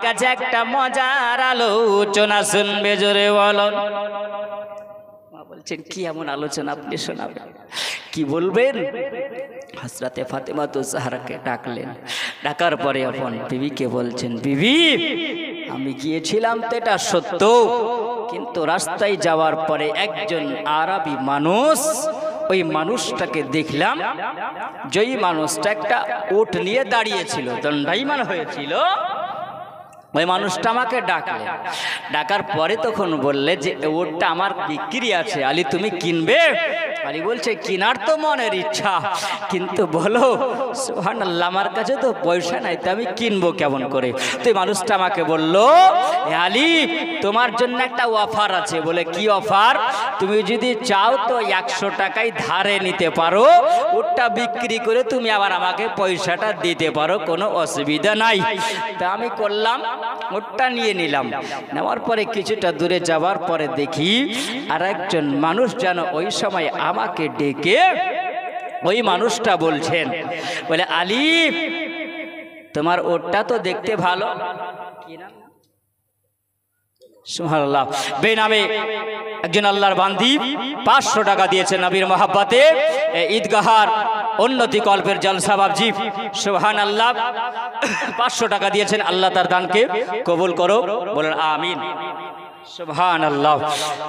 কাছে একটা মজার আলোচনা শুনবে, জোরে বলুন। মা বলছেন কি এমন আলোচনা আপনি শোনাবেন, কি বলবেন? হযরতে ফাতেমা তো জাহরাকে ডাকলেন, ডাকার পরে আপন বিবিকে বলছেন, বিবি আমি গিয়েছিলাম তো এটা সত্য, কিন্তু রাস্তায় যাওয়ার পরে একজন আরবি মানুষ, ওই মানুষটাকে দেখলাম, যেই মানুষটা একটা উট নিয়ে দাঁড়িয়েছিল, দণ্ডায়মান হয়েছিল, ওই মানুষটা আমাকে ডাকলেন। ডাকার পরে তখন বললে যে উটটা আমার বিক্রি আছে, আলী তুমি কিনবে? আলী বলছে কিনার তো মনের ইচ্ছা, কিন্তু বলো সুবহানাল্লাহ আমার কাছে তো পয়সা নাই, তো আমি কিনবো কেমন করে? তো এই মানুষটা আমাকে বলল, আলী তোমার জন্য একটা অফার আছে। বলে কি অফার? তুমি যদি চাও তো 100 টাকায় ধারে নিতে পারো, উটটা বিক্রি করে তুমি আবার আমাকে পয়সাটা দিতে পারো, কোনো অসুবিধা নাই। তা আমি করলাম, উটটা নিয়ে নিলাম। নেওয়ার পরে কিছুটা দূরে যাওয়ার পরে দেখি আর একজন মানুষ যেন ওই সময় আমাকে ডেকে, ওই মানুষটা বলছেন, বলে আলী তোমার উটটা তো দেখতে ভালো, কি নাম? সুবহানাল্লাহ। বেনামে একজন আল্লাহর বান্দি 500 টাকা দিয়েছে নবীর মহব্বতে, ঈদগাহার উন্নতি কল্পের জলসা বাবজি, সুবহানাল্লাহ 500 টাকা দিয়েছেন। আল্লাহ তার দানকে কবুল করো, বলেন আমিন, সুবহানাল্লাহ।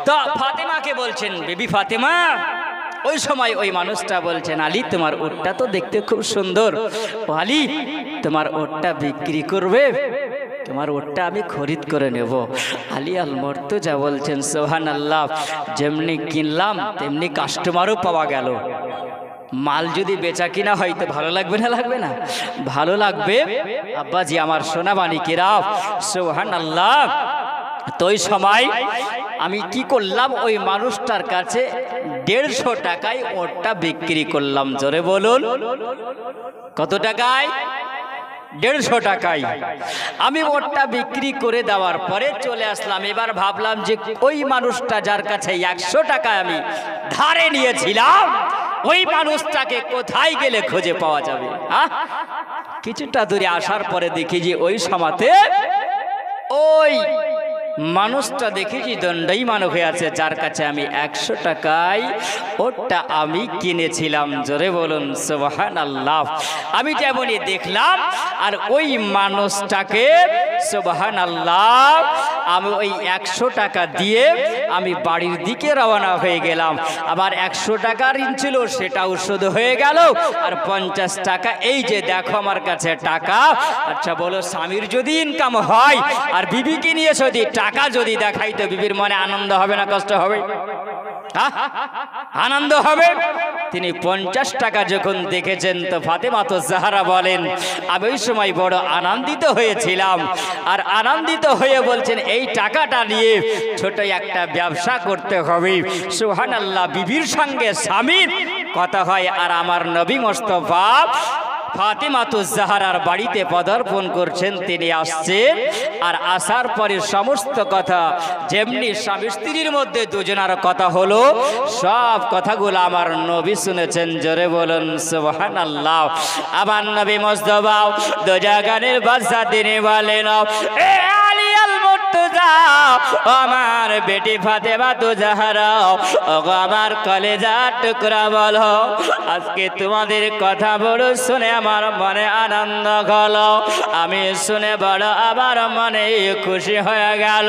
তো ফাতেমাকে বলছেন, বিবি ফাতেমা, ওই সময় ওই মানুষটা বলছেন, আলী তোমার উটটা তো দেখতে খুব সুন্দর, ও আলী তোমার উটটা বিক্রি করবে? তোমার ওটা আমি খরিদ করে নেব। আলী আল মুর্তজা বলছেন, সুবহানাল্লাহ, যেমনি কিনলাম তেমনি কাস্টমারও পাওয়া গেল। মাল যদি বেচা কিনা হয় তো ভালো লাগবে না, লাগবে না? ভালো লাগবে আব্বাজি আমার সোনা মানিকেরা, সুবহানাল্লাহ। তো ওই সময় আমি কি করলাম, ওই মানুষটার কাছে 150 টাকায় ওটা বিক্রি করলাম, জোরে বলুন কত টাকায়? 150 টাকায় আমি ওটা বিক্রি করে দেওয়ার পরে চলে আসলাম। এবার ভাবলাম যে ওই মানুষটা যার কাছে 100 টাকায় আমি ধারে নিয়েছিলাম, ওই মানুষটাকে কোথায় গেলে খুঁজে পাওয়া যাবে? কিছুটা দূরে আসার পরে দেখি যে ওই সময়তে ওই মানুষটা দেখেছি দণ্ডায়মান হয়ে আছে, যার কাছে আমি 100 টাকায় ওটা আমি কিনেছিলাম, জোরে বলুন সুবহানাল্লাহ। আমি যেমনই দেখলাম আর ওই মানুষটাকে, সুবহানাল্লাহ, আমি ওই 100 টাকা দিয়ে আমি বাড়ির দিকে রওনা হয়ে গেলাম। আবার 100 টাকার ঋণ ছিল, সেটাও শোধ হয়ে গেল। আর 50 টাকা, এই যে দেখো আমার কাছে টাকা। আচ্ছা বলো, স্বামীর যদি ইনকাম হয় আর বিবিকে নিয়ে যদি টাকা যদি দেখাই তো বিবির মনে আনন্দ হবে না কষ্ট হবে? আনন্দ হবে। তিনি 50 টাকা যখন দেখেছেন তো ফাতেমা তো জাহরা বলেন, আমি ওই সময় বড় আনন্দিত হয়েছিলাম। আর আনন্দিত হয়ে বলছেন, এই টাকাটা নিয়ে ছোট একটা ব্যবসা করতে হবে। সুবহানাল্লাহ, বিবির সঙ্গে স্বামীর কথা হয়। আর আমার নবী মুস্তাফা ফাতেমা তো জাহরার বাড়িতে পদার্পণ করছেন, তিনি আসছেন। আর আসার পরে সমস্ত কথা যেমনি স্বামী স্ত্রীর মধ্যে দুজনার কথা হলো, সব কথাগুলো আমার নবী শুনেছেন, জোরে বলুন সুবহানাল্লাহ। আমার নবী মুস্তাফা দোজাগানের বাদশা, তিনি বলেন, এ আলী আল মুর্তজা, আমার বেটি ফাতেমা তো জাহরা, ওগো আমার কলেজার টুকরা, বলো আজকে তোমাদের কথা বড় শুনে আমার মনে আনন্দ হলো। আমি শুনে বড় আমার মনে খুশি হয়ে গেল।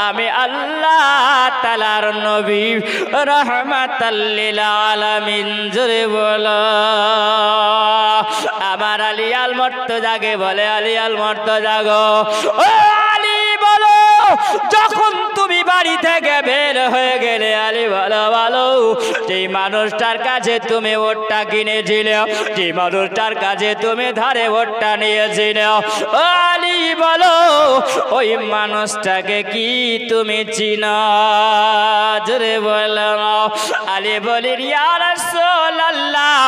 আমি আল্লাহ তাআলার নবী রাহমাতাল লিল আলামিন, জোরে বলো আমার আলী আল মুর্তজাকে বলে, আলী আল মুর্তজা গো, ও আলী বলো, যখন তুমি বাড়ি থেকে বের হয়ে গেলে, আলী বলো, বলো যেই মানুষটার কাছে তুমি ওটটা কিনেছিলে, যে মানুষটার কাছে তুমি ধারে ওটটা নিয়েছিলে, ও আলী বলো ওই মানুষটাকে কি তুমি চিনো? জোরে বলো। আলী বলি, ইয়া রাসূলুল্লাহ,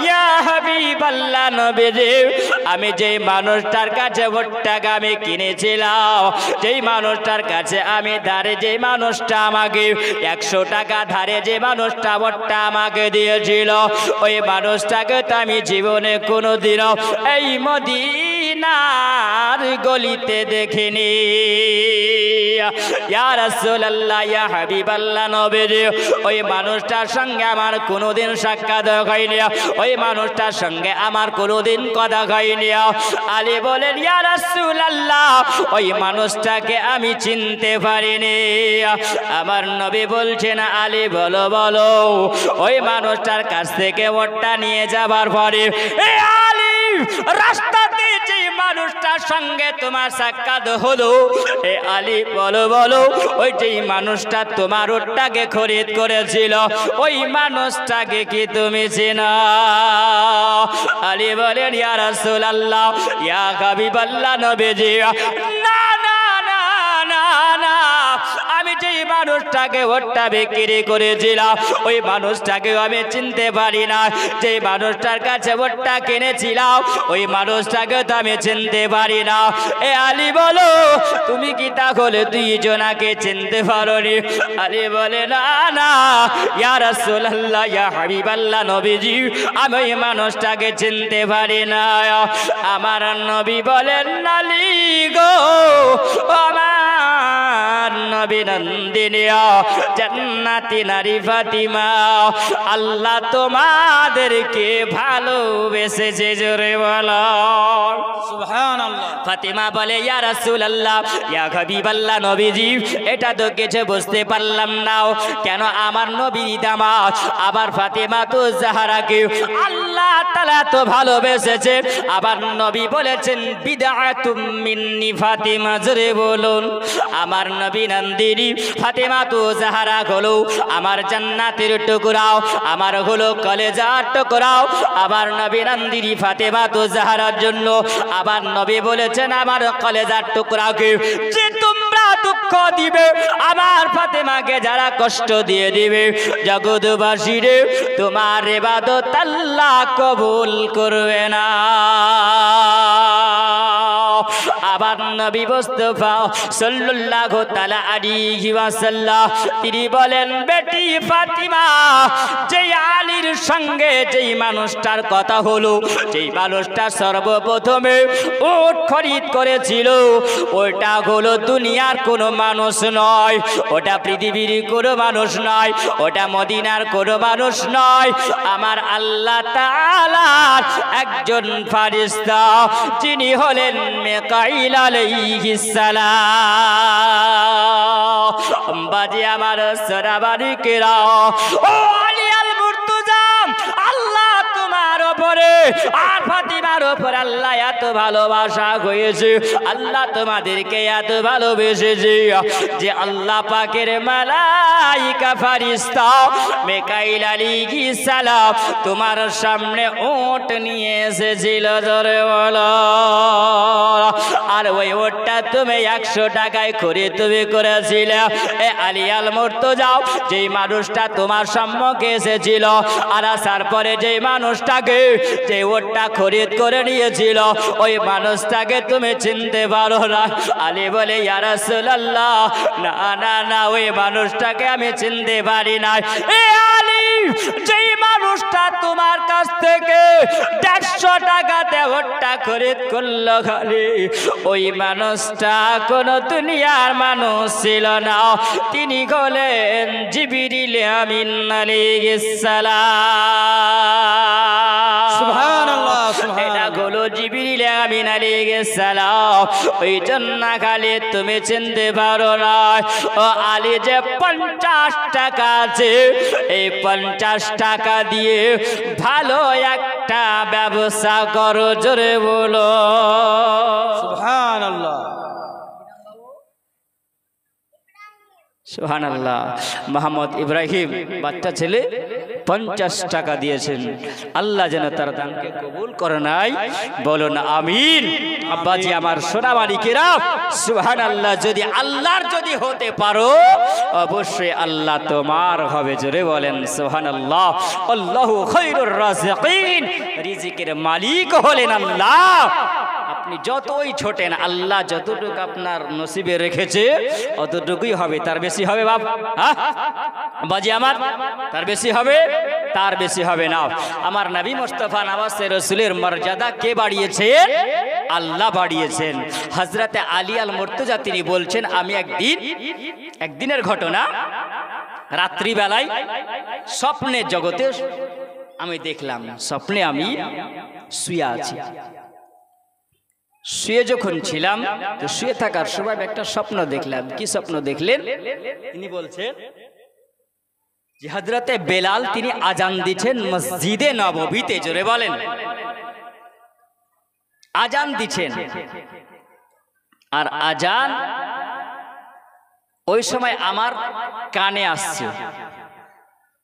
ইয়া হাবিবাল্লাহ, নবীজি, আমি যেই মানুষটার কাছে ওটটাকে আমি কিনেছিলাম, যেই মানুষটার কাছে আমি ধারে, যে মানুষটা আমাকে 100 টাকা ধারে, যে মানুষটা ওটটা আমাকে দিয়েছিল, ওই মানুষটাকে তো আমি জীবনে কোনোদিনও এই মদিনা মদিনার গলিতে দেখিনি। ইয়া রাসূলুল্লাহ, ইয়া হাবিবাল্লাহ, নবীজি ওই মানুষটার সঙ্গে আমার কোনোদিন সাক্ষাৎ হয়নি, ওই মানুষটার সঙ্গে আমার কোনোদিন কথা হয়নি। আলী বলেন, ইয়া রাসূলুল্লাহ, ওই মানুষটাকে আমি চিনতে পারিনি। আমার নবী বলছেন, আলী বলো বলো, ওই মানুষটার কাছ থেকে ওটটা নিয়ে যাবার পরে এ আলী, রাস্তাতে যে মানুষটার সঙ্গে তোমার সাক্ষাৎ হলো, এ আলী বলো বলো, ওই যে মানুষটা তোমার ওটটাকে খরিদ করেছিল, ওই মানুষটাকে কি তুমি চেনো? আলী বলেন, ইয়া রাসূলুল্লাহ, ইয়া হাবিবাল্লাহ, নবীজি, না না না না না, আমি যে মানুষটাকে ওটটা বিক্রি করেছিলাম, ওই মানুষটাকে আমি চিনতে পারি না। যে মানুষটার কাছে ওটটা কিনেছিলাম, ওই মানুষটাকে তো আমি চিনতে পারি না। এ আলী বলো, তুমি কি তাহলে দুইজনাকে চিনতে পারোনি? আলী বলে, না না, ইয়া রাসূলুল্লাহ, ইয়া হাবিবাল্লাহ, নবীজি, আমি ওই মানুষটাকে চিনতে পারি না। আমার নবী বলেন, আলী গো, আমার নবী নন্দিনী, জান্নাতি নারী ফাতিমা, আল্লাহ তোমাদেরকে ভালোবেসেছে, জোরে বলো সুবহানাল্লাহ। ফাতিমা বলে, ইয়া রাসূলুল্লাহ, ইয়া হাবিবাল্লাহ, নবীজি, এটা তো কিছু বুঝতে পারলাম না, কেন আমার নবীর দামাত আবার ফাতিমা তো জাহরাকে আল্লাহ তাআলা তো ভালোবেসেছে। আবার নবী বলেছেন, বিদআতুম মিন্নি ফাতিমা, জোরে বলুন। আমার নবী নন্দিনী ফাতিমা তো জাহরা হলো আমার জান্নাতের টুকরাও, আমার হলো কলেজার টুকরাও। আবার নবী নন্দিনী ফাতিমা তো জাহরার জন্য আবার নবী বলেছেন, আমার কলেজার টুকরাকে যে তোমরা দুঃখ দিবে, আমার ফাতিমাকে যারা কষ্ট দিয়ে দিবে, জগৎবাসী রে, তোমার ইবাদত আল্লাহ কবুল করবে না। আবার নবী মুস্তাফা সাল্লাল্লাহু তাআলা আলাইহি ওয়াসাল্লাম তিনি বলেন, বেটি ফাতিমা, যেই আলীর সঙ্গে যেই মানুষটার কথা হলো, যেই মানুষটা সর্বপ্রথমে উট খরিদ করেছিল, ওটা হলো দুনিয়ার কোনো মানুষ নয়, ওটা পৃথিবীর কোনো মানুষ নয়, ওটা মদিনার কোনো মানুষ নয়, আমার আল্লাহ তাআলার একজন ফেরেশতা, যিনি হলেন মিকাইল আলাইহিস সালাম। বাজে আমার সরাবারিকেরা, ও আলী আল মুর্তজা, আল্লাহ তোমার উপরে আর ফাতিমার উপর আল্লাহ এত ভালোবাসা হয়েছে, আল্লাহ তোমাদেরকে এত ভালোবেসেছে যে আল্লাহ পাকের মালাইকা ফেরেশতা মিকাইল আলাইহিস সালাম তোমার সামনে উট নিয়ে এসেছিল, জোরে বলো। আর ওই ওটটা তুমি 100 টাকায় তুমি করেছিলে। এ আলী আল মুর্তজা, যেই মানুষটা তোমার সম্মুখে এসেছিল, আর আসার পরে যেই মানুষটাকে যে ওটটা খরিদ করে নিয়েছিল, ওই মানুষটাকে তুমি চিনতে পারো না। আলী বলে, ইয়া রাসূলুল্লাহ, না না না, ওই মানুষটাকে আমি চিনতে পারি না। এ আলী, যেই মানুষটা তোমার কাছ থেকে 150 টাকাতে ওটটা খরিদ করলো, খালি ওই মানুষটা কোন দুনিয়ার মানুষ ছিল না, তিনি হলেন জিবরিল আমিন আলাইহিস সালাম। সুবহানাল্লাহ, এটা হলো জিবরিল আমিন আলাইহিস সালাম। ওই জন্য খালি তুমি চিনতে পারো না। ও আলী, যে 50 টাকা আছে, এই 50 টাকা দিয়ে ভালো একটা ব্যবসা করো, জোরে বলো সুবহানাল্লাহ। সুবহানাল্লাহ। মোহাম্মদ ইব্রাহিম বাচ্চা ছেলে 50 টাকা দিয়েছেন, আল্লাহ যেন তার দানকে কবুল করে নাই, বলুন আমিন। আব্বাজি আমার সোনা মালিকেরা, সুবহানাল্লাহ, যদি আল্লাহর যদি হতে পারো, অবশ্যই আল্লাহ তোমার হবে, জোরে বলেন সুবহানাল্লাহ। আল্লাহু খায়রুর রাযিকিন, রিজিকের মালিক হলেন আল্লাহ। আপনি আপনি যতই ছোটেন, আল্লাহ যতটুকু আপনার নসিবে রেখেছে অতটুকুই হবে, তার বেশি হবে বাপ, হ্যাঁ বাজি আমার, তার বেশি হবে, তার বেশি হবে না। আমার নবী মুস্তাফা নওয়াজে রাসূলের মর্যাদা কে বাড়িয়েছেন? আল্লাহ বাড়িয়েছেন। হযরতে আলী আল মুর্তজা তিনি বলছেন, আমি একদিনের ঘটনা, রাত্রি বেলায় স্বপ্নের জগতে আমি দেখলাম, স্বপ্নে আমি শুয়ে আছি। শুয়ে যখন ছিলাম, তো শুয়ে থাকার সময় একটা স্বপ্ন দেখলাম। কি স্বপ্ন দেখলেন? তিনি বলছেন যে হযরতে বেলাল তিনি আজান দিচ্ছেন মসজিদে নববীতে। জোরে বলেন, আজান দিচ্ছেন। আর আজান ওই সময় আমার কানে আসছে,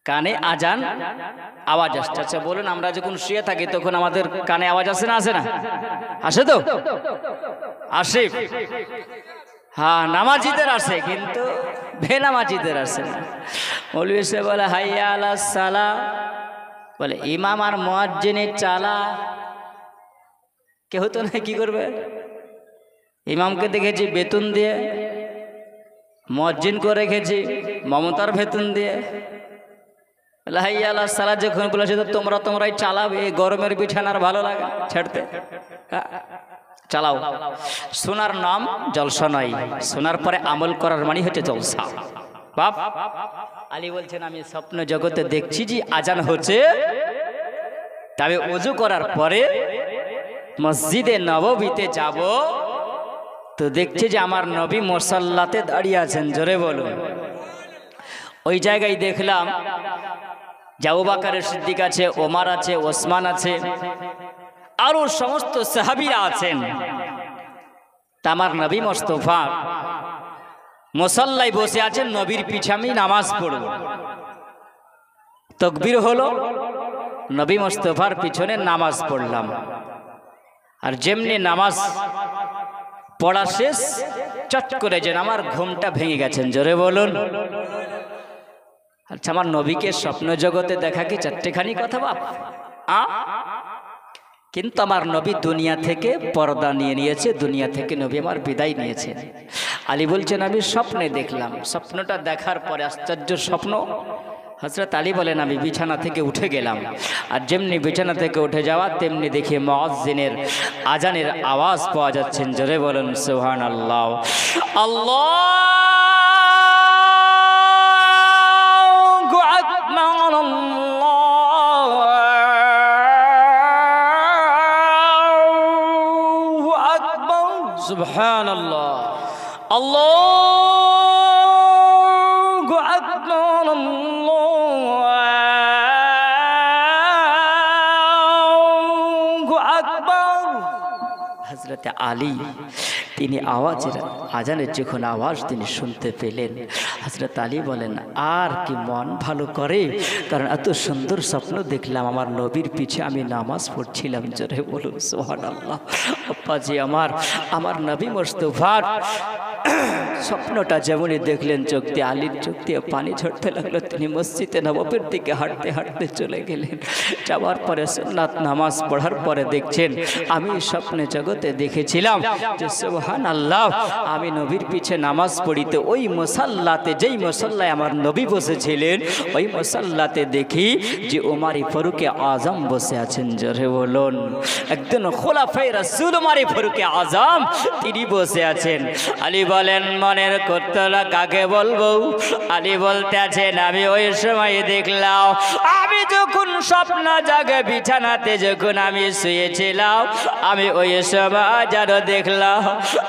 কানে আজান আওয়াজ আসছে। আচ্ছা বলুন, আমরা যখন শুয়ে থাকি তখন আমাদের কানে আওয়াজ আসে না? আসে না? আসে তো, আসে। হ্যাঁ, নামাজিদের আসে, কিন্তু বেনামাজিদের আসে না। মৌলভী সাহেব বলে হাইয়া আলাস সালাহ, বলে ইমাম আর মুয়াজ্জিনের চালা। কেউ তো না, কি করবে? ইমামকে দেখেছি বেতন দিয়ে, মুয়াজ্জিনকে রেখেছি মমতার বেতন দিয়ে। হাইয়া আলাস সালাহ যখন বলেছে, তো তোমরাই চালাবে, গরমের বিছানার ভালো লাগে ছাড়তে, চালাও। শোনার নাম জলসা নয়, শোনার পরে আমল করার মানে হচ্ছে জলসা। বাপ আলী বলছেন, আমি স্বপ্ন জগতে দেখছি যে আজান হচ্ছে, তবে ওযু করার পরে মসজিদে নববীতে যাব, তো দেখছি যে আমার নবী মুসাল্লাতে দাঁড়িয়ে আছেন। জোরে বলুন। ওই জায়গায় দেখলাম যে আবু বকর সিদ্দিক আছে, ওমর আছে, ওসমান আছে, আরো সমস্ত সাহাবীরা আছেন। তা আমার নবী মুস্তাফা মুসাল্লায় বসে আছেন, নবীর পিছে আমি নামাজ পড়ব। তাকবীর হলো, নবী মুস্তাফার পিছনে নামাজ পড়লাম। আর যেমনি নামাজ পড়া শেষ, চট করে যেন আমার ঘুমটা ভেঙে গেছেন। জোরে বলুন। আচ্ছা, আমার নবীকে স্বপ্ন জগতে দেখা কি চারটেখানি কথা বাপ? কিন্তু আমার নবী দুনিয়া থেকে পর্দা নিয়ে নিয়েছে, দুনিয়া থেকে নবী আমার বিদায় নিয়েছেন। আলী বলছেন, আমি স্বপ্নে দেখলাম। স্বপ্নটা দেখার পরে আশ্চর্য স্বপ্ন। হযরত আলী বলেন, আমি বিছানা থেকে উঠে গেলাম, আর যেমনি বিছানা থেকে উঠে যাওয়া, তেমনি দেখি মুয়াজ্জিনের আজানের আওয়াজ পাওয়া যাচ্ছেন। জোরে বলেন সুবহানাল্লাহ। আল্লাহু আকবার, আল্লাহু আকবার, সুবহানাল্লাহ, আল্লাহু আকবার, আল্লাহু আকবার। হযরতে আলী তিনি আজানের যখন আওয়াজ তিনি শুনতে পেলেন, হযরত আলী বলেন, আর কি মন ভালো করে, কারণ এত সুন্দর স্বপ্ন দেখলাম, আমার নবীর পিছে আমি নামাজ পড়ছিলাম। জোরে বলুন সুবহানাল্লাহ। আব্বাজি আমার নবী মুস্তাফার স্বপ্নটা যেমনই দেখলেন, চোখ দিয়ে আলীর চোখ দিয়ে পানি ঝরতে লাগলো। তিনি মসজিদে নববীর দিকে হাঁটতে হাঁটতে চলে গেলেন। যাওয়ার পরে সুন্নাত নামাজ পড়ার পরে দেখছেন, আমি স্বপ্নে জগতে দেখেছিলাম যে সুবহানাল্লাহ, আমি নবীর পিছে নামাজ পড়িতে ওই মুসাল্লাতে, যেই মুসাল্লায় আমার নবী বসেছিলেন, ওই মুসাল্লাতে দেখি যে ওমর ফারুকে আজম বসে আছেন। জোরে বলুন। একজন খোলাফায়ে রাসূল ওমর ফারুকে আজম তিনি বসে আছেন। আলী বলেন, মনের কর্তলা কাকে বলবো? আলী বলতে আছেন, আমি ওই সময় দেখলাম, আমি যখন স্বপ্ন জাগে বিছানাতে যখন আমি শুয়েছিলাম, আমি ওই সময় যেন দেখলাম,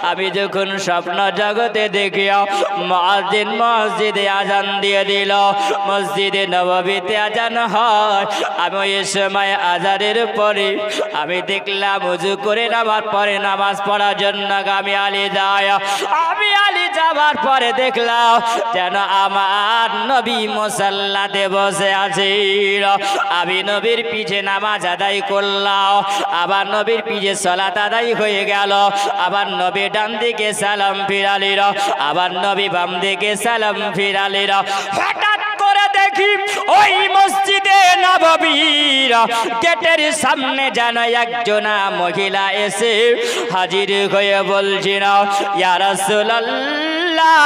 আমি যখন স্বপ্ন জগতে দেখিয়া মুয়াজ্জিন মসজিদে আজান দিয়ে দিল, মসজিদে নববীতে আজান হয়, আমি ওই সময় আজানের পরে আমি দেখলাম ওযু করে নামার পরে নামাজ পড়ার জন্য আমি আলী যায়। আমি আলী যাবার পরে দেখলাম যেন আমার নবী মুসাল্লাতে বসে আছে। আমি নবীর পিছে নামাজ আদায় করলাম, আবার নবীর পিছে সালাত আদায় হয়ে গেল, আবার নবী ডান দিকে সালাম ফিরালির, আবার নবী বাম দিকে সালাম ফিরালির। হঠাৎ করে দেখি ওই মসজিদে নববীর গেটের সামনে যেন একজনা মহিলা এসে হাজির হয়ে বলছিল, ইয়া রাসূলুল্লাহ,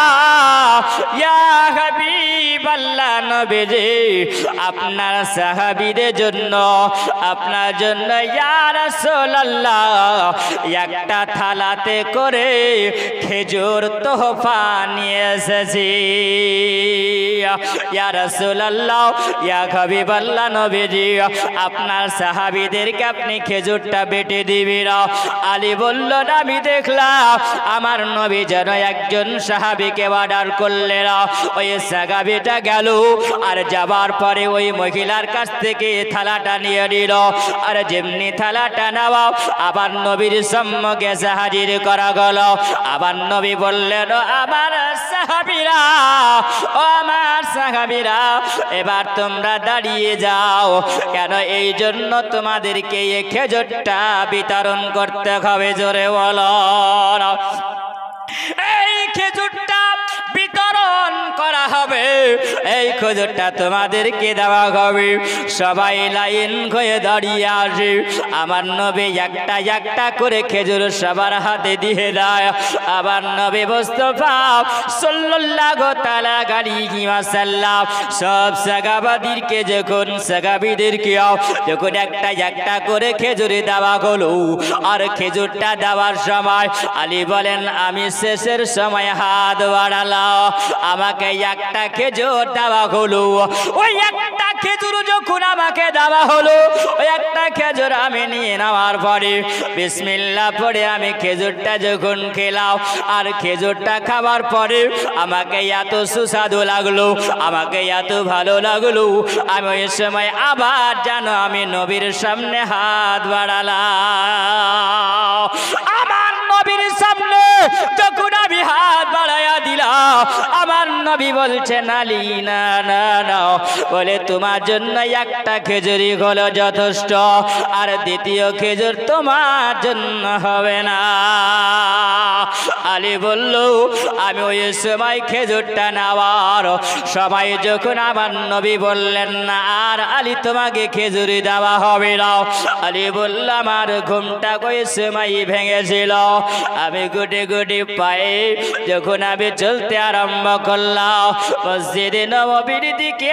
ইয়া হাবিবাল্লাহ, নবীজি আপনার সাহাবীদের জন্য, আপনার জন্য ইয়া রাসূলুল্লাহ একটা থালাতে করে খেজুর তোহফা নিয়ে এসেছি। ইয়া রাসূলুল্লাহ, ইয়া হাবিবাল্লাহ, নবীজি আপনার সাহাবীদেরকে আপনি খেজুরটা বেটে দিবেন। আলী বলল, আমি দেখলাম আমার নবী যেন একজন সাহাবীকে অর্ডার করলেন। ওই সাহাবীটা গেল আর যাবার পরে ওই মহিলার কাছ থেকে থালাটা নিয়ে নিল। আর যেমনি থালাটা নেওয়া আবার নবীর সম্মুখে হাজির করা গেল। আবার নবী বললেন, আমার সাহাবীরা, ও আমার সাহাবীরা, এবার তোমরা দাঁড়িয়ে যাও, কেন এই জন্য তোমাদেরকে এই খেজুরটা বিতরণ করতে হবে। জোরে বলো। এই খেজুরটা বিতরণ করা হবে, এই খেজুরটা তোমাদেরকে দেওয়া হবে। সবাই লাইন হয়ে দাঁড়িয়ে আসে। আমার নবী একটা একটা করে খেজুর সবার হাতে দিয়ে দেয়। আবার নবী মুস্তাফা সাল্লাল্লাহু তাআলা আলাইহি ওয়াসাল্লাম সব সাহাবাদেরকে যখন একটা একটা করে খেজুর দেওয়া হলো, আর খেজুরটা দেওয়ার সময় আলী বলেন, আমি শেষের সময় হাত বাড়ালাম, আমাকে একটা খেজুর দেওয়া হলো। ওই একটা খেজুর যখন আমাকে দেওয়া হলো, ওই একটা খেজুর আমি নিয়ে নেওয়ার পরে বিসমিল্লাহ পড়ে আমি খেজুরটা যখন খেলাম, আর খেজুরটা খাওয়ার পরে আমাকে এত সুস্বাদু লাগলো, আমাকে এত ভালো লাগলো, আমি ওই সময় আবার জানো আমি নবীর সামনে হাত বাড়ালাম। আমার নবীর সামনে যখন আমি হাত বাড়াইয়া দিলাম, আমার নবী বলছেন, আলী না না না, বলে তোমার জন্য একটা খেজুরি হলো যথেষ্ট, আর দ্বিতীয় খেজুর তোমার জন্য হবে না। আলী বলল, আমি ওই সময় খেজুরটা নেওয়ার সবাই যখন আমার নবী বললেন না আর আলী তোমাকে খেজুরি দেওয়া হবে না, আলী বলল, আমার ঘুমটা ওই সময় ভেঙেছিল। আমি গুটি গুটি পায়ে যখন আমি চলতে আরম্ভ করলাম মসজিদে নববীর দিকে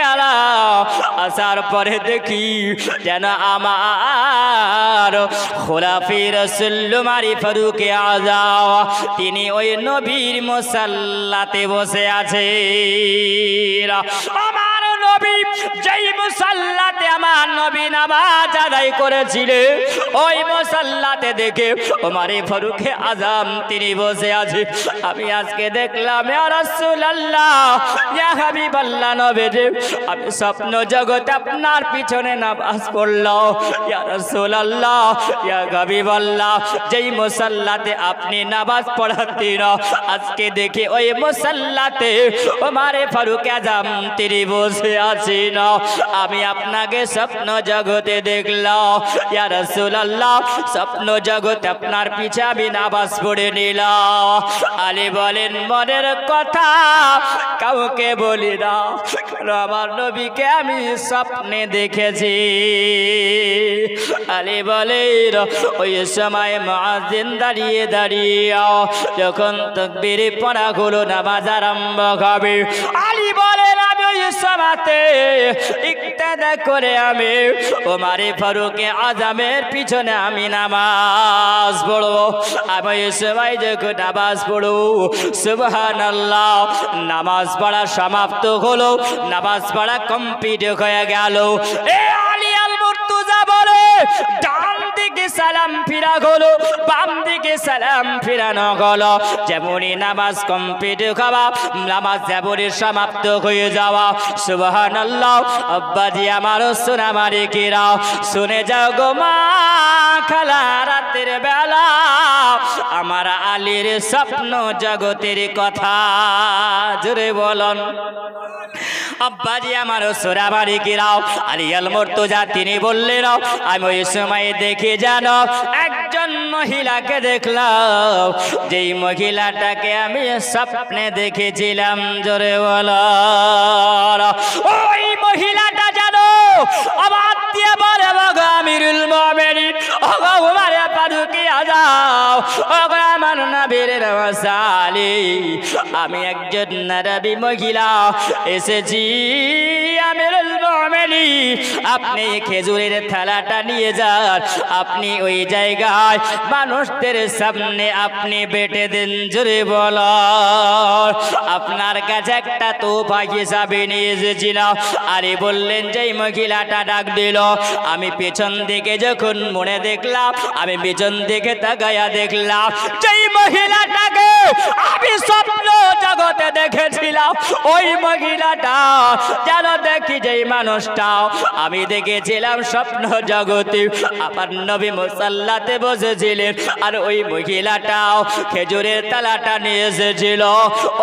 আসার পরে দেখি যেন আমার খোলাফে রাসূল মারি ফারুকে আযম তিনি ওই নবীর মুসাল্লাতে বসে আছে। আমার নবী যেই মুসাল্লাতে আমার নবী নামাজ আদায় করেছিলেন, ওই মুসাল্লাতে দেখে ওমরে ফারুকে আযম তিনি বসে আছে। আমি আজকে দেখলাম, ইয়া রাসূলুল্লাহ, ইয়া হাবিবাল্লাহ, নবীজি আমি স্বপ্ন জগতে আপনার পিছনে নামাজ পড়লাম। ইয়া রাসূলুল্লাহ, ইয়া হাবিবাল্লাহ, যেই মুসাল্লাতে আপনি নামাজ পড়াতেন, আজকে দেখে ওই মুসাল্লাতে ওমরে ফারুকে আযম তিনি বসে আছেন। আমি আপনাকে স্বপ্ন জগতে দেখলাম। ইয়া রাসূলুল্লাহ, স্বপ্ন জগতে আপনার পিছে আমি নামাজ পড়ে নিলাম। আলী বলেন, মনের কথা কাউকে বলি না, আমার নবীকে আমি স্বপ্নে দেখেছি। আলী বলেন, ওই সময় মুয়াজ্জিন দাঁড়িয়ে দাঁড়িয়ে যখন তাকবীর পড়া হলো নামাজ আরম্ভ হবে, আলী বলেন, আমি ওই সময়তে ইক্তেদা করে আমি ওমরে ফারুকে আযমের পিছনে আমি নামাজ পড়বো। আমি ওই সময় যখন নামাজ পড়ব, সুবহানাল্লাহ, নামাজ পড়া সমাপ্ত হলো, নামাজ পড়া কমপ্লিট হয়ে গেল। এ আলী আল মুর্তজা বলে, ডান দিকে সালাম ফিরা হলো, বাম দিকে সালাম ফিরানো হলো, যেমনই নামাজ কমপ্লিট হওয়া, নামাজ যেমনই সমাপ্ত হয়ে যাওয়া। সুবহানাল্লাহ। আব্বাজি আমার সোনা মালিকেরা, শুনে যাও গো মা খালা, রাতের বেলা আমার আলীর স্বপ্ন জগতের কথা। জোরে বলুন। আব্বাজি আমার সোনা মালিকেরা, আলী আল মুর্তজা তিনি বললেন, আমি ওই সময় দেখে জানো একজন মহিলাকে দেখলাম, যেই মহিলাটাকে আমি স্বপ্নে দেখেছিলাম। জোরে বলো। ওই দাও ও আমার নবীর রসালি আমি একজন নবী মহিলা এসেছি আমিরুল মুমিনিন আপনি খেজুরের থালাটা নিয়ে যান আপনি ওই জায়গায় মানুষদের সামনে আপনি বেটে দেন জোরে বলো আপনার কাছে একটা তোফা হিসাবে নিয়ে এসেছিলাম আরে বললেন যেই মহিলাটা ডাক দিল আমি পেছন দিকে যখন মনে দেখলাম আমি পেছন দিকে তাকায়া দেখলাম যেই মহিলাটাকে আমি স্বপ্ন জগতে দেখেছিলাম ওই মহিলাটা যেন দেখি যেই মানুষটাও আমি দেখেছিলাম স্বপ্ন জগতে আমার নবী মুসাল্লাতে বসেছিলেন আর ওই মহিলাটাও খেজুরের তালাটা নিয়ে এসেছিল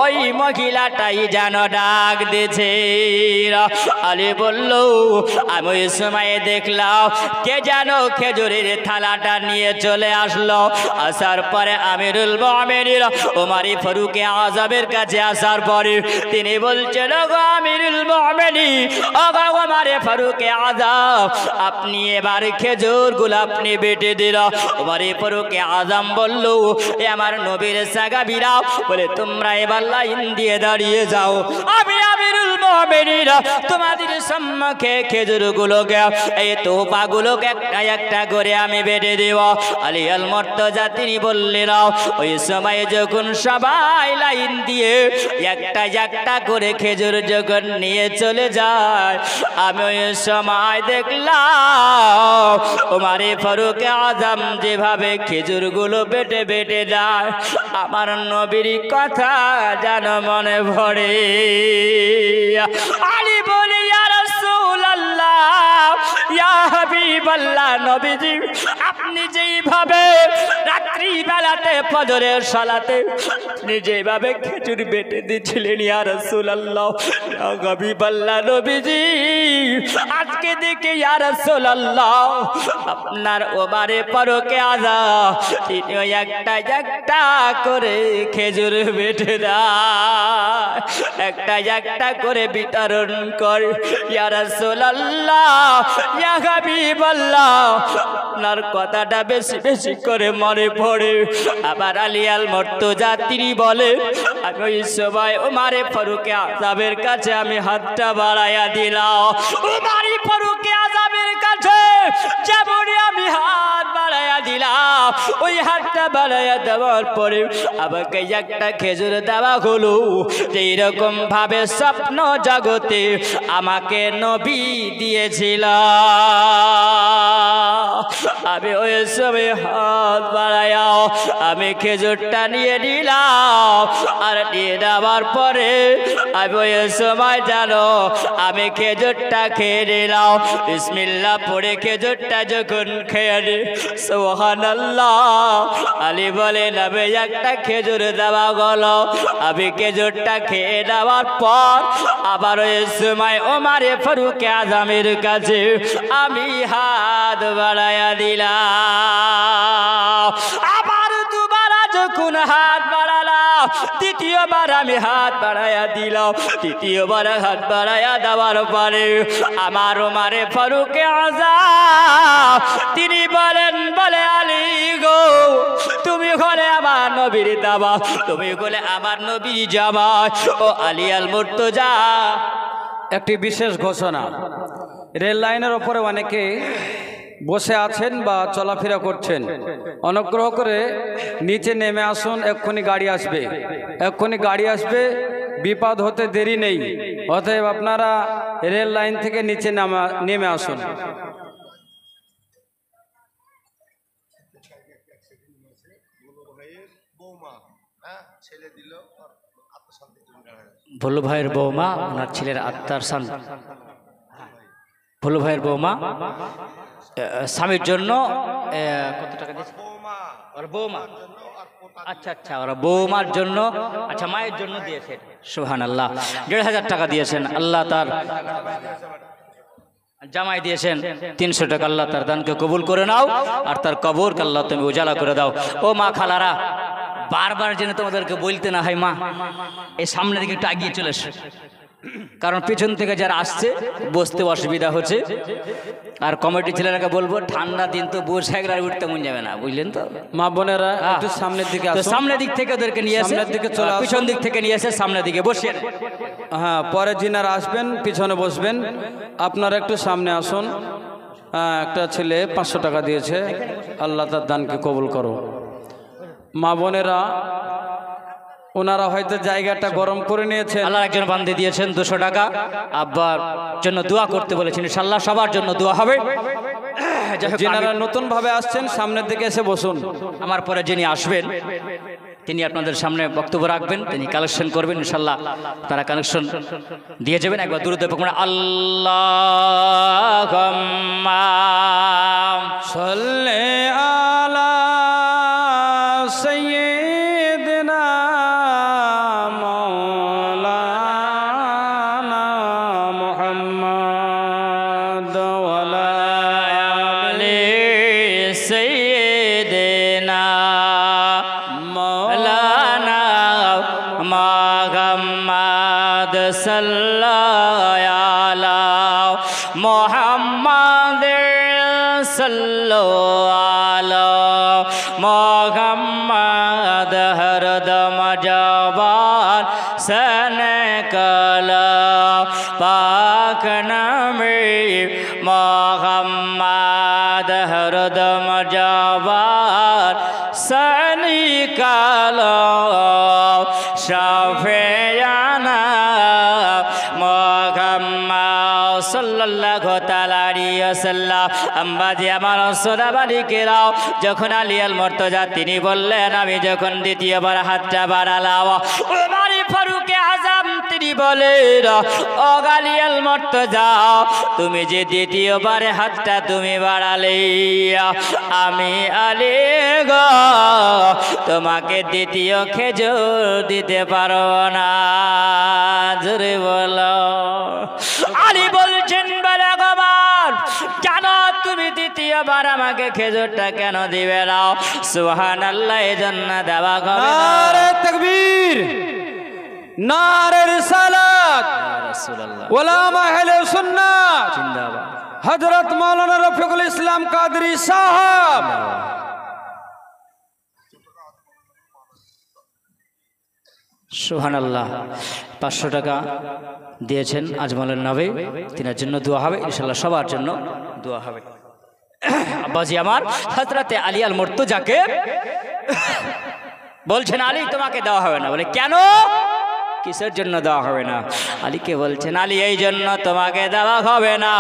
ওই মহিলাটাই যেন ডাক দিয়েছে আলী বলল আমি ওই সময় দেখলাম কে যেন খেজুরের থালাটা নিয়ে চলে আসলো আসার পরে আমিরুল মুমিনিন ওমর ফারুক আযমের কাছে আসার পরে তিনি বলছেন গো আমিরুল মুমিনিন ও গো ওমর ফারুক আযম আপনি এবার খেজুরগুলো আপনি বেটে দিল ওমর ফারুক আযম বলল এ আমার নবীর সাহাবীরা বলে তোমরা এবার লাইন দিয়ে দাঁড়িয়ে যাও আমি আমিরুল মুমিনিন তোমাদের সম্মুখে খেজুরগুলোকে এই তোফাগুলোকে একটা একটা করে আমি বেটে দেব আলী আল মুর্তজা তিনি বললেন ওই সময় যখন সবাই লাইন দিয়ে একটা একটা করে খেজুর যখন নিয়ে চলে যায় আমি ওই সময় দেখলাম ওমর ফারুক আযম যেভাবে খেজুরগুলো বেটে বেটে যায় আমার নবীর কথা যেন মনে পড়ে আলী বলি ইয়া রাসূলুল্লাহ ইয়া হাবিবাল্লাহ নবীজি আপনি যেইভাবে রাত্রি বেলাতে ফজরের সালাতে আপনি যেভাবে খেজুর বেটে দিয়েছিলেন ইয়া রাসূলুল্লাহ ইয়া হাবিবাল্লাহ নবীজি আজকে দেখে ইয়া রাসূলুল্লাহ আপনার ওমর ফারুক আযম তিনি একটা একটা করে খেজুর বেটে দেয় একটা একটা করে বিতরণ করে ইয়া রাসূলুল্লাহ ইয়া হাবিবাল্লাহ আপনার কথাটা বেশি বেশি করে মনে পড়ে আবার আলী আল মুর্তজা তিনি বলে আমি ওই সময় ওমর ফারুক আযমের কাছে আমি হাতটা বাড়াইয়া দিলাম ওমর ফারুক আযমের কাছে যেমনই আমি হাত বাড়াইয়া দিলাম ওই হাতটা বাড়াইয়া দেওয়ার পরে আমাকে একটা খেজুর দেওয়া হলো এইরকম ভাবে স্বপ্ন জগতে আমাকে নবী দিয়েছিল আমি ওই সময় হাত বাড়াইয়াও আমি খেজুরটা নিয়ে নিলাম আর নিয়ে নেওয়ার পরে আমি ওই সময় জানো আমি খেজুরটা খেয়ে নিলাম বিসমিল্লাহ পড়ে খেজুরটা যখন খেয়ে নি সুবহানাল্লাহ আলী বলেন আমি একটা খেজুর দেওয়া গেল আমি খেজুরটা খেয়ে নেওয়ার পর আবার ওই সময় ওমর ফারুক আযমের কাছে আমি হাত বাড়াইয়া দিলাম আবার দুবারা যখন হাত বাড়ালাম তৃতীয়বার আমি হাত বাড়াইয়া দিলাম তৃতীয়বার হাত বাড়াইয়া দেওয়ার পরে আমার ওমর ফারুক আযম তিনি বলেন বলে আলী গো তুমি হলে আমার নবীর দাবা তুমি হলে আমার নবী যাবা ও আলী আল মুর্তজা একটি বিশেষ ঘোষণা রেল লাইনের ওপরে অনেকে বসে আছেন বা চলাফেরা করছেন অনুগ্রহ করে নিচে নেমে আসুন এক্ষুনি গাড়ি আসবে এক্ষুনি গাড়ি আসবে বিপদ হতে দেরি নেই অতএব আপনারা রেল লাইন থেকে নিচে নেমে আসুন ভোলু ভাইয়ের বৌমা ওনার ছেলের আত্মার শান্তি ভোলু ভাইয়ের বৌমা স্বামীর জন্য কত টাকা দিয়েছে ওর বৌমা আচ্ছা আচ্ছা ওরা বৌমার জন্য আচ্ছা মায়ের জন্য দিয়েছেন সুবহানাল্লাহ ১,৫০০ টাকা দিয়েছেন আল্লাহ তার জামাই দিয়েছেন ৩০০ টাকা আল্লাহ তার দানকে কবুল করে নাও আর তার কবরকে আল্লাহ তুমি উজালা করে দাও ও মা খালারা বারবার যেন তোমাদেরকে বলতে না হয় মা এই সামনে দিকে একটু এগিয়ে চলে এসো কারণ পেছন থেকে যারা আসছে বসতে অসুবিধা হচ্ছে আর কমিটি ছেলেরাকে বলবো ঠান্ডা দিন তো বসে আর উঠতে মন যাবে না, বুঝলেন তো? মা বোনেরা একটু সামনের দিকে তো আসুন। সামনের দিক থেকে ওদেরকে নিয়ে এসে সামনের দিকে চলে আসুন। পিছন দিক থেকে নিয়ে এসে সামনের দিকে বসিয়ে দেন। হ্যাঁ, পরে যিনারা আসবেন পিছনে বসবেন। আপনারা একটু সামনে আসুন। হ্যাঁ, একটা ছেলে 500 টাকা দিয়েছে, আল্লাহ তার দানকে কবুল করো। মা বোনেরা ওনারা হয়তো জায়গাটা গরম করে নিয়েছেন। আল্লাহ একজন বান্দে দিয়েছেন 200 টাকা, আব্বার জন্য দোয়া করতে বলেছেন, ইনশাআল্লাহ সবার জন্য দোয়া হবে। যাই হোক, যিনারা নতুন ভাবে আসছেন সামনের দিকে এসে বসুন। আমার পরে যিনি আসবেন তিনি আপনাদের সামনে বক্তব্য রাখবেন, তিনি কালেকশন করবেন, ইনশাআল্লাহ তারা কালেকশন দিয়ে যাবেন। একবার দূরত পড়ুন আল্লাহুম্মা সাল্লি আলা সাইয়্যিদিনা মাওলানা মুহাম্মদ ওয়া আলা আলি সাইয়্যিদিনা মাওলানা মুহাম্মদ সাল্লাল্লাহু আলা মুহাম্মদ সাল্লাল্লাহু আলা মুহাম্মদ হরদম জবান সনে কলা পাক নামে মুহাম্মদ হরদম জবান সনি কলা শাফিয়ানা মুহাম্মদ সাল্লাল্লাহু তাআলা আলাইহি ওয়াসাল্লাম। আম্বাজি আমার সোনাবালিকেরাও, যখন আলী আল মুর্তজা তিনি বললেন আমি যখন দ্বিতীয়বার হাতটা বাড়ালাম, ওমর ফারুক আযম তিনি বলেন ও আলী আল মুর্তজা তুমি যে দ্বিতীয়বার হাতটা তুমি বাড়ালে আমি আলী গো তোমাকে দ্বিতীয় খেজুর দিতে পারবো না। জোরে বলো। আলী বলছেন বলে ভগবান কেন তুমি দ্বিতীয়বার আমাকে খেজুরটা কেন দিবে না? সুবহানাল্লাহ, এই জন্য দেওয়া হবে না। নারে তাকবীর, নারে রিসালাত, রাসূলুল্লাহ ওলামা আহলে সুন্নাত, জিন্দাবাদ। হযরত মাওলানা রফিকুল ইসলাম কাদরি সাহেব। সুবহানাল্লাহ, 500 টাকা দিয়েছেন আজমলের নবী, তিনার জন্য দোয়া হবে, ইনশাআল্লাহ সবার জন্য দোয়া হবে। আব্বাজি আমার হযরতে আলী আল মুর্তজাকে বলছেন আলী তোমাকে দেওয়া হবে না। বলে কেন, কিসের জন্য দেওয়া হবে না? আলীকে বলছেন আলী এই জন্য তোমাকে দেওয়া হবে না,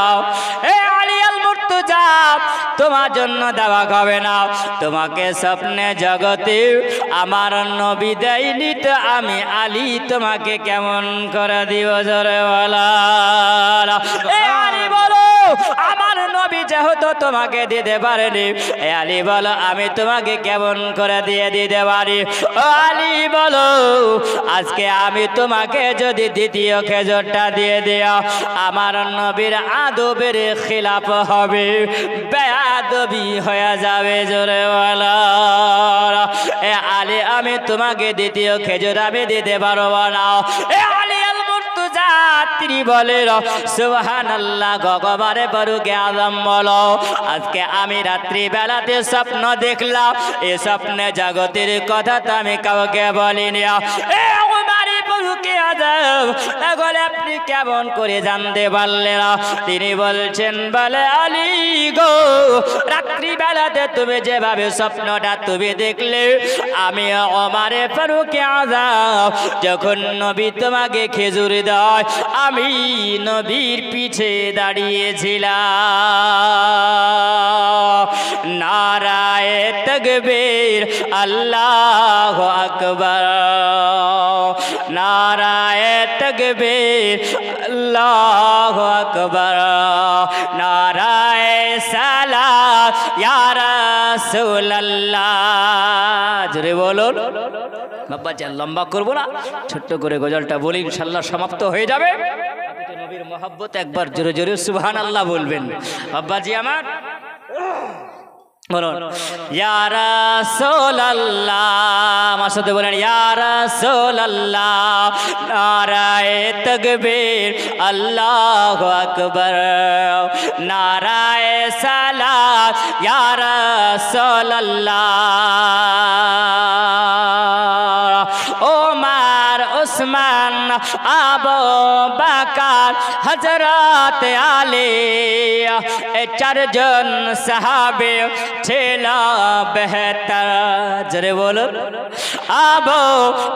এ আলী আল মুর্তজা তোমার জন্য দেওয়া হবে না। তোমাকে স্বপ্নে জগতে আমার নবী দেয়নি, তো আমি আলী তোমাকে কেমন করে দিব? জোরে বলা। এ আলী বলো আমার নবী যেহেতু তোমাকে দিতে পারেনি, এ আলী বলো আমি তোমাকে কেমন করে দিয়ে দিতে পারি? ও আলী বলো আজকে আমি তোমাকে যদি দ্বিতীয় খেজুরটা দিয়ে দেও আমার নবীর আদবের খিলাফ হবে, বেয়াদবি হয়ে যাবে। জোরে বলো। এ আলী আমি তোমাকে দ্বিতীয় খেজুর আমি দিতে পারবো না। এ আলী আল মুর্তজা তিনি বলেন সুবহানাল্লাহ, ভগবানে ফারুক আযম বলো আজকে আমি রাত্রি বেলাতে স্বপ্ন দেখলাম, এই স্বপ্নে জগতের কথা তো আমি কাউকে বলিনি। এ উমারে ফারুক আযম এগুলো আপনি কেমন করে জানতে পারলেন? তিনি বলছেন বলে আলী গো রাত্রি বেলাতে তুমি যেভাবে স্বপ্নটা তুমি দেখলে, আমি উমারে ফারুক আযম যখন নবী তোমাকে খেজুর দেয় আমি নবীর পিছে দাঁড়িয়েছিলাম। নারায়ে তাকবীর, আল্লাহু আকবার, নারায়ে তাকবীর, আল্লাহু আকবার, নারায়ে সালাত ইয়া রাসূলুল্লাহ। জোরে বলুন। বাবা যা লম্বা করবো না, ছোট্ট করে গজলটা বলি, ইনশাআল্লাহ সমাপ্ত হয়ে যাবে। নবীর মহব্বত একবার জোরে জোরে সুবহানাল্লাহ বলবেন। আব্বাজি আমার বলুন ইয়া রাসূলুল্লাহ, আমার সাথে বলেন ইয়া রাসূলুল্লাহ। নারায়ে তাকবীর, আল্লাহু আকবার। নারায়ে সালাত, ইয়া রাসূলুল্লাহ। ওমর, উসমান, আবু বকর, হযরত আলী, এই চারজন সাহাবী ছিল বেহতর। জোরে বলুন আবু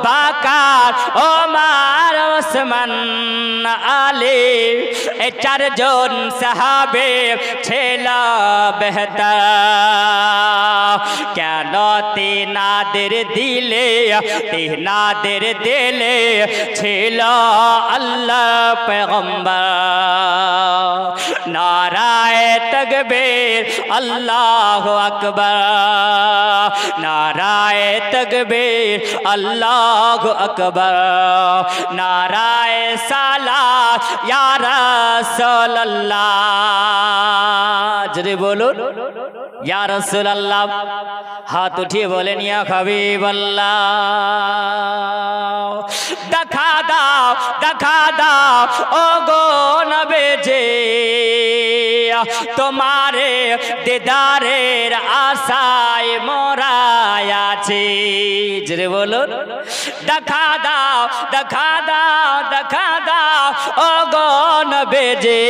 বকর, ওমর, উসমান, আলী, এই চারজন সাহাবী ছিল বেহতর। কেন তিনাদের দিলে ছিল আল্লাহ পয়গম্বর। নারায়ে তাকবীর, আল্লাহু আকবার। নারায়ে তাকবীর, আল্লাহু আকবার। নারায়ে সালাত, ইয়া রাসূলুল্লাহ। যদি বলুন ইয়া রাসূলুল্লাহ। হাত উঠিয়ে বলেন ইয়া হাবিবাল্লাহ। দেখা দাও ও গো নবীজি, তোমারে দিদারের আশায় মোরা আছি। জোরে বলুন দেখা দাও ও গো নবীজি,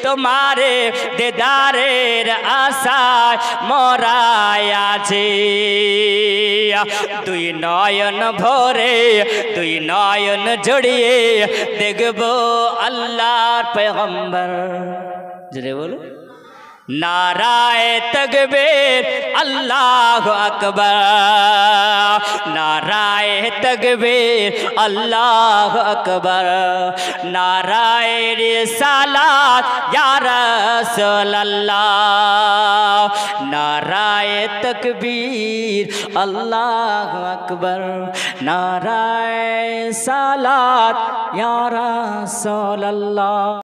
তোমারে দিদারের আশায় মোরা আছি। দুই নয়ন ভরে, দুই নয়ন জড়িয়ে দেখব আল্লাহর পয়গম্বর। জোরে বলো নারায়ে তাকবীর, আল্লাহু আকবার। নারায়ে তাকবীর, আল্লাহু আকবার। নারায়ে রিসালাত, ইয়া রাসূলুল্লাহ। নারায়ে তাকবীর, আল্লাহু আকবার। নারায়ে সালাত, ইয়া রাসূলুল্লাহ।